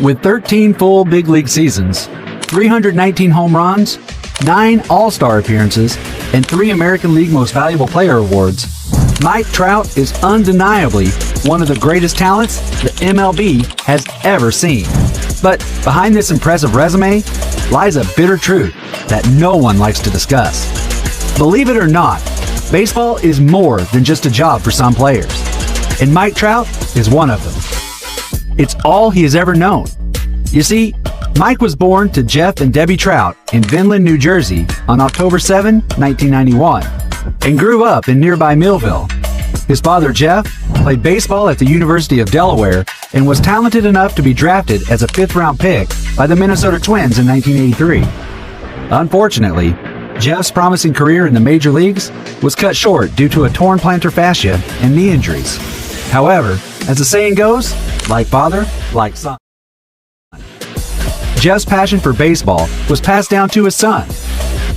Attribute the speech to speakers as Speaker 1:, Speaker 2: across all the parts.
Speaker 1: With 13 full big league seasons, 319 home runs, 9 All-Star appearances, and 3 American League Most Valuable Player awards, Mike Trout is undeniably one of the greatest talents the MLB has ever seen. But behind this impressive resume lies a bitter truth that no one likes to discuss. Believe it or not, baseball is more than just a job for some players, and Mike Trout is one of them. It's all he has ever known. You see, Mike was born to Jeff and Debbie Trout in Vinland, New Jersey on October 7, 1991, and grew up in nearby Millville. His father, Jeff, played baseball at the University of Delaware and was talented enough to be drafted as a 5th-round pick by the Minnesota Twins in 1983. Unfortunately, Jeff's promising career in the major leagues was cut short due to a torn plantar fascia and knee injuries. However, as the saying goes, like father, like son. Jeff's passion for baseball was passed down to his son.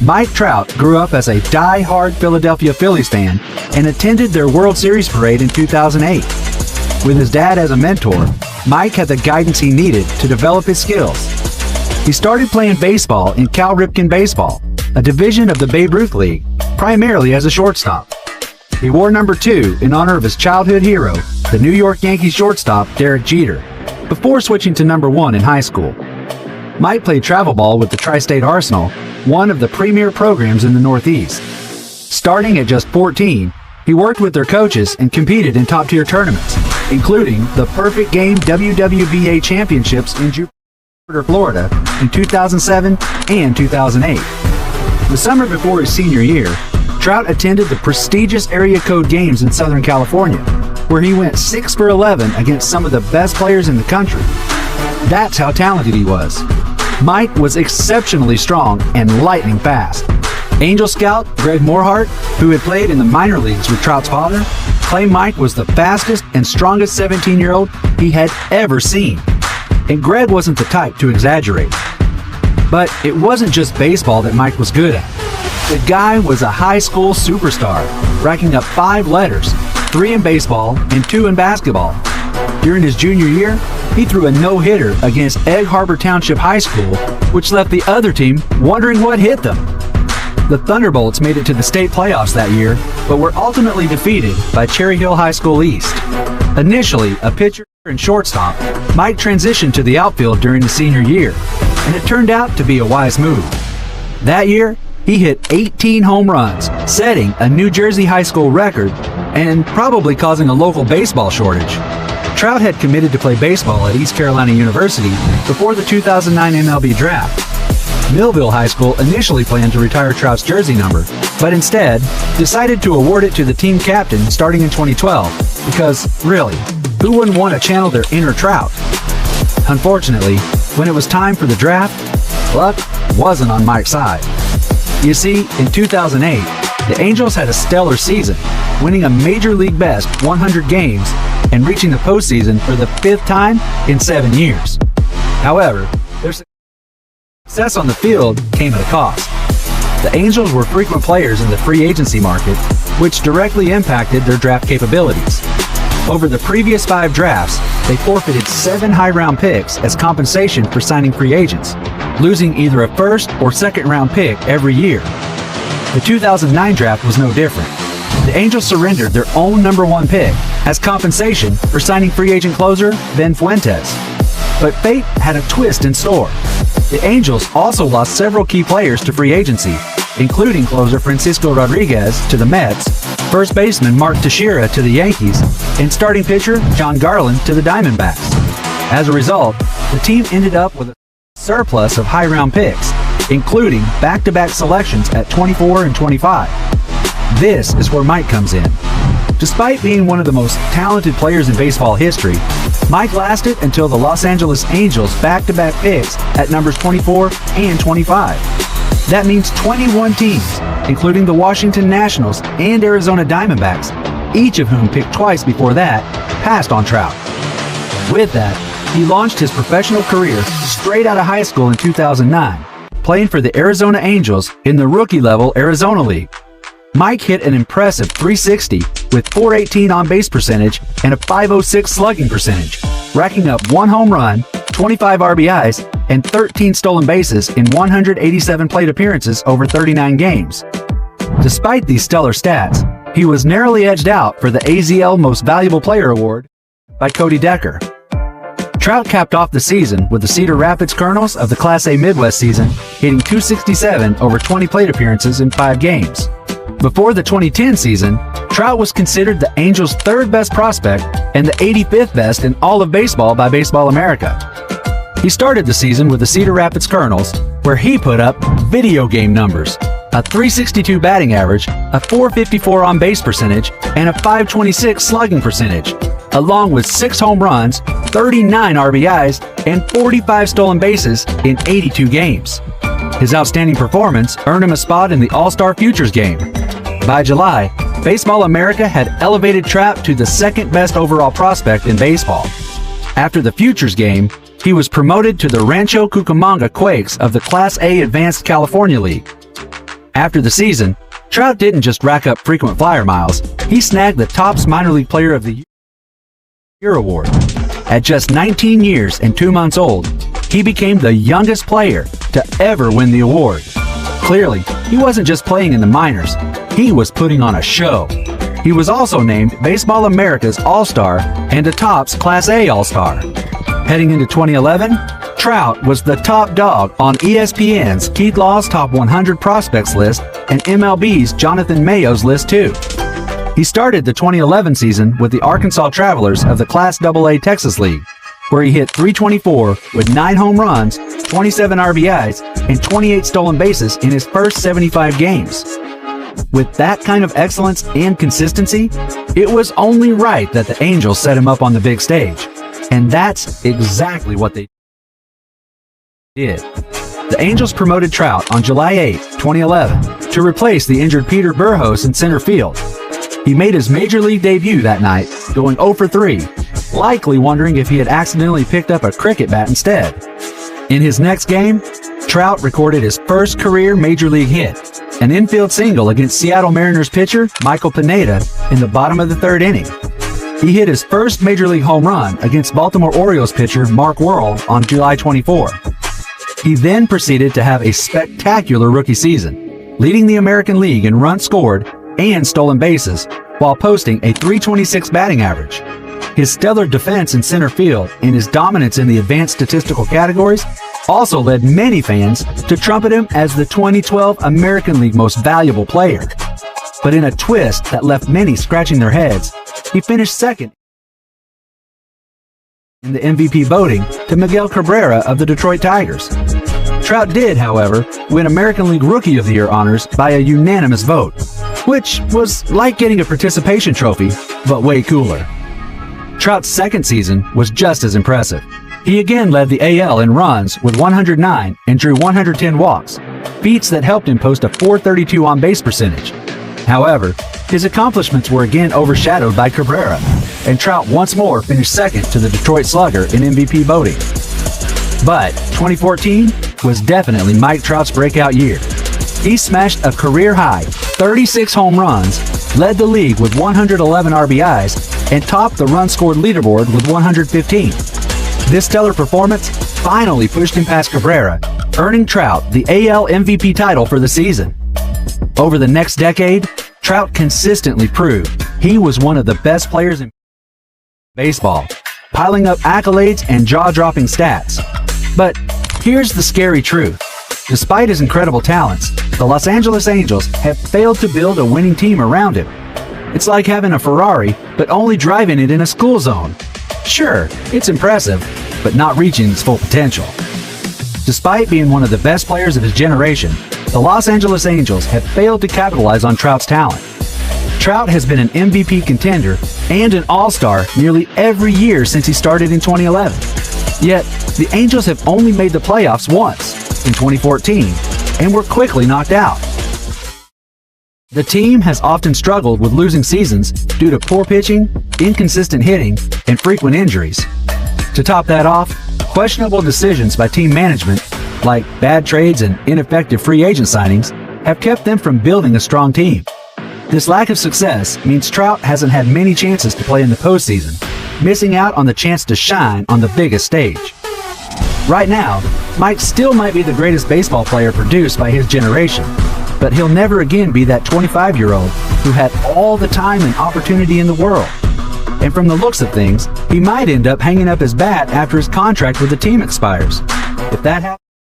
Speaker 1: Mike Trout grew up as a die-hard Philadelphia Phillies fan and attended their World Series parade in 2008. With his dad as a mentor, Mike had the guidance he needed to develop his skills. He started playing baseball in Cal Ripken Baseball, a division of the Babe Ruth League, primarily as a shortstop. He wore number 2 in honor of his childhood hero, the New York Yankees shortstop Derek Jeter, before switching to number 1 in high school. Mike played travel ball with the Tri-State Arsenal, one of the premier programs in the Northeast. Starting at just 14, he worked with their coaches and competed in top-tier tournaments, including the Perfect Game WWBA Championships in Jupiter, Florida in 2007 and 2008. The summer before his senior year, Trout attended the prestigious Area Code Games in Southern California, where he went 6 for 11 against some of the best players in the country. That's how talented he was. Mike was exceptionally strong and lightning fast. Angel scout Greg Morehart, who had played in the minor leagues with Trout's father, claimed Mike was the fastest and strongest 17-year-old he had ever seen. And Greg wasn't the type to exaggerate. But it wasn't just baseball that Mike was good at. The guy was a high school superstar, racking up 5 letters, 3 in baseball and 2 in basketball. During his junior year, he threw a no-hitter against Egg Harbor Township High School, which left the other team wondering what hit them. The Thunderbolts made it to the state playoffs that year, but were ultimately defeated by Cherry Hill High School East. Initially a pitcher and shortstop, Mike transitioned to the outfield during his senior year, and it turned out to be a wise move. That year, he hit 18 home runs, setting a New Jersey high school record and probably causing a local baseball shortage. Trout had committed to play baseball at East Carolina University before the 2009 MLB draft. Millville High School initially planned to retire Trout's jersey number, but instead decided to award it to the team captain starting in 2012 because, really, who wouldn't want to channel their inner Trout? Unfortunately, when it was time for the draft, luck wasn't on Mike's side. You see, in 2008, the Angels had a stellar season, winning a Major League Best 100 games and reaching the postseason for the 5th time in 7 years. However, their success on the field came at a cost. The Angels were frequent players in the free agency market, which directly impacted their draft capabilities. Over the previous 5 drafts, they forfeited 7 high-round picks as compensation for signing free agents, losing either a first or second-round pick every year. The 2009 draft was no different. The Angels surrendered their own number 1 pick as compensation for signing free agent closer Ben Fuentes. But fate had a twist in store. The Angels also lost several key players to free agency, including closer Francisco Rodriguez to the Mets, first baseman Mark Teixeira to the Yankees, and starting pitcher John Garland to the Diamondbacks. As a result, the team ended up with a surplus of high-round picks, including back-to-back selections at 24 and 25. This is where Mike comes in. Despite being one of the most talented players in baseball history, Mike lasted until the Los Angeles Angels back-to-back picks at numbers 24 and 25. That means 21 teams, including the Washington Nationals and Arizona Diamondbacks, each of whom picked twice before that, passed on Trout. With that, he launched his professional career straight out of high school in 2009, playing for the Arizona Angels in the rookie-level Arizona League. Mike hit an impressive .360 with .418 on-base percentage and a .506 slugging percentage, racking up 1 home run, 25 RBIs, and 13 stolen bases in 187 plate appearances over 39 games. Despite these stellar stats, he was narrowly edged out for the AZL Most Valuable Player award by Cody Decker. Trout capped off the season with the Cedar Rapids Colonels of the Class A Midwest season, hitting .267 over 20 plate appearances in 5 games. Before the 2010 season, Trout was considered the Angels' third best prospect and the 85th best in all of baseball by Baseball America. He started the season with the Cedar Rapids Colonels, where he put up video game numbers: a .362 batting average, a .454 on-base percentage, and a .526 slugging percentage, along with 6 home runs, 39 RBIs, and 45 stolen bases in 82 games. His outstanding performance earned him a spot in the All-Star Futures game. By July, Baseball America had elevated Trout to the second-best overall prospect in baseball. After the Futures game, he was promoted to the Rancho Cucamonga Quakes of the Class A Advanced California League. After the season, Trout didn't just rack up frequent flyer miles, he snagged the Topps Minor League Player of the Year award. At just 19 years and 2 months old, he became the youngest player to ever win the award. Clearly, he wasn't just playing in the minors, he was putting on a show. He was also named Baseball America's All-Star and a Topps Class A All-Star. Heading into 2011, Trout was the top dog on ESPN's Keith Law's Top 100 Prospects list and MLB's Jonathan Mayo's list too. He started the 2011 season with the Arkansas Travelers of the Class AA Texas League, where he hit .324 with 9 home runs, 27 RBIs, and 28 stolen bases in his first 75 games. With that kind of excellence and consistency, it was only right that the Angels set him up on the big stage. And that's exactly what they did. The Angels promoted Trout on July 8, 2011, to replace the injured Peter Burhos in center field. He made his major league debut that night, going 0 for 3, likely wondering if he had accidentally picked up a cricket bat instead. In his next game, Trout recorded his first career major league hit, an infield single against Seattle Mariners pitcher Michael Pineda in the bottom of the 3rd inning. He hit his first major league home run against Baltimore Orioles pitcher Mark Worrell on July 24. He then proceeded to have a spectacular rookie season, leading the American League in runs scored and stolen bases, while posting a .326 batting average. His stellar defense in center field and his dominance in the advanced statistical categories also led many fans to trumpet him as the 2012 American League Most Valuable Player. But in a twist that left many scratching their heads, he finished second in the MVP voting to Miguel Cabrera of the Detroit Tigers. Trout did, however, win American League Rookie of the Year honors by a unanimous vote, which was like getting a participation trophy, but way cooler. Trout's second season was just as impressive. He again led the AL in runs with 109 and drew 110 walks, feats that helped him post a .432 on-base percentage. However, his accomplishments were again overshadowed by Cabrera, and Trout once more finished second to the Detroit Slugger in MVP voting. But 2014 was definitely Mike Trout's breakout year. He smashed a career-high 36 home runs, led the league with 111 RBIs, and topped the run scored leaderboard with 115. This stellar performance finally pushed him past Cabrera, earning Trout the AL MVP title for the season. Over the next decade, Trout consistently proved he was one of the best players in baseball, piling up accolades and jaw-dropping stats. But here's the scary truth. Despite his incredible talents, the Los Angeles Angels have failed to build a winning team around him. It's like having a Ferrari, but only driving it in a school zone. Sure, it's impressive, but not reaching its full potential. Despite being one of the best players of his generation, the Los Angeles Angels have failed to capitalize on Trout's talent. Trout has been an MVP contender and an All-Star nearly every year since he started in 2011. Yet, the Angels have only made the playoffs once, in 2014, and were quickly knocked out. The team has often struggled with losing seasons due to poor pitching, inconsistent hitting, and frequent injuries. To top that off, questionable decisions by team management, like bad trades and ineffective free agent signings, have kept them from building a strong team. This lack of success means Trout hasn't had many chances to play in the postseason, missing out on the chance to shine on the biggest stage. Right now, Mike still might be the greatest baseball player produced by his generation, but he'll never again be that 25-year-old who had all the time and opportunity in the world. And from the looks of things, he might end up hanging up his bat after his contract with the team expires. If that happens,